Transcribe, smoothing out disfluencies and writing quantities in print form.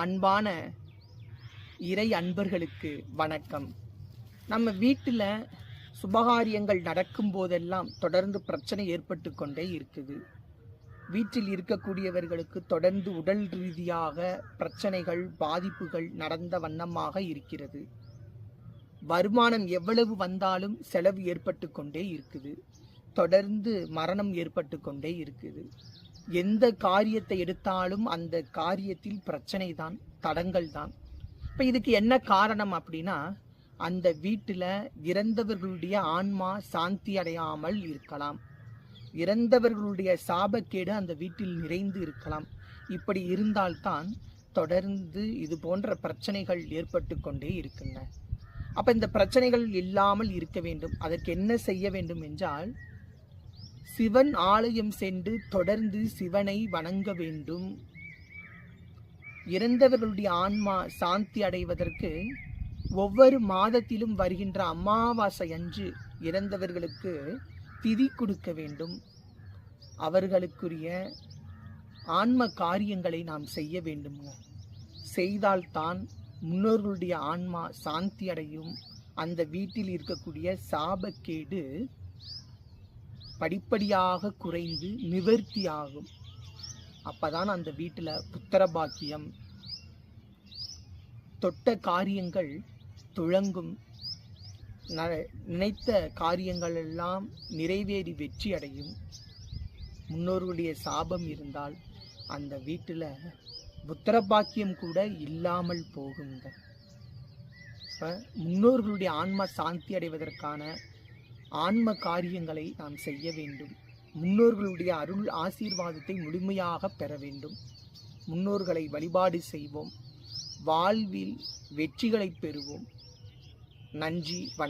அன்பான இறை அன்பர்களுக்கு வணக்கம். நம்ம வீட்டில் சுபகாரியங்கள் நடக்கும் போதெல்லாம் தொடர்ந்து பிரச்சனை ஏற்பட்டு கொண்டே இருக்குது. வீட்டில் இருக்கக்கூடியவர்களுக்கு தொடர்ந்து உடல் ரீதியாக பிரச்சனைகள், பாதிப்புகள் நடந்த வண்ணமாக இருக்கிறது. வருமானம் எவ்வளவு வந்தாலும் செலவு ஏற்பட்டு கொண்டே இருக்குது. தொடர்ந்து மரணம் ஏற்பட்டு கொண்டே இருக்குது. எந்த காரியத்தை எடுத்தாலும் அந்த காரியத்தில் பிரச்சனை தான், தடங்கள் தான். இப்போ இதுக்கு என்ன காரணம் அப்படின்னா, அந்த வீட்டில் இறந்தவர்களுடைய ஆன்மா சாந்தி அடையாமல் இருக்கலாம். இறந்தவர்களுடைய சாபக்கேடு அந்த வீட்டில் நிறைந்து இருக்கலாம். இப்படி இருந்தால்தான் தொடர்ந்து இது போன்ற பிரச்சனைகள் ஏற்பட்டு கொண்டே இருக்கின்றன. அப்போ இந்த பிரச்சனைகள் இல்லாமல் இருக்க வேண்டும். அதற்கு என்ன செய்ய வேண்டும் என்றால், சிவன் ஆலயம் சென்று தொடர்ந்து சிவனை வணங்க வேண்டும். இறந்தவர்களுடைய ஆன்மா சாந்தி அடைவதற்கு ஒவ்வொரு மாதத்திலும் வருகின்ற அமாவாசை அன்று இறந்தவர்களுக்கு திதி கொடுக்க வேண்டும். அவர்களுக்குரிய ஆன்ம காரியங்களை நாம் செய்ய வேண்டுங்க. செய்தால்தான் முன்னோர்களுடைய ஆன்மா சாந்தி அடையும். அந்த வீட்டில் இருக்கக்கூடிய சாபக்கேடு படிப்படியாக குறைந்து நிவர்த்தியாகும். அப்பதான் அந்த வீட்டில் புத்திர பாக்கியம், தொட்ட காரியங்கள் துளங்கும், நினைத்த காரியங்கள் எல்லாம் நிறைவேறி வெற்றி அடையும். முன்னோர்களுடைய சாபம் இருந்தால் அந்த வீட்டில் புத்திர பாக்கியம் கூட இல்லாமல் போகுங்க. இப்போ முன்னோர்களுடைய ஆன்மா சாந்தி அடைவதற்கான ஆன்ம காரியங்களை நாம் செய்ய வேண்டும். முன்னோர்களுடைய அருள் ஆசீர்வாதத்தை முழுமையாக பெற வேண்டும். முன்னோர்களை வழிபாடு செய்வோம். வாழ்வில் வெற்றிகளை பெறுவோம். நன்றி, வணக்கம்.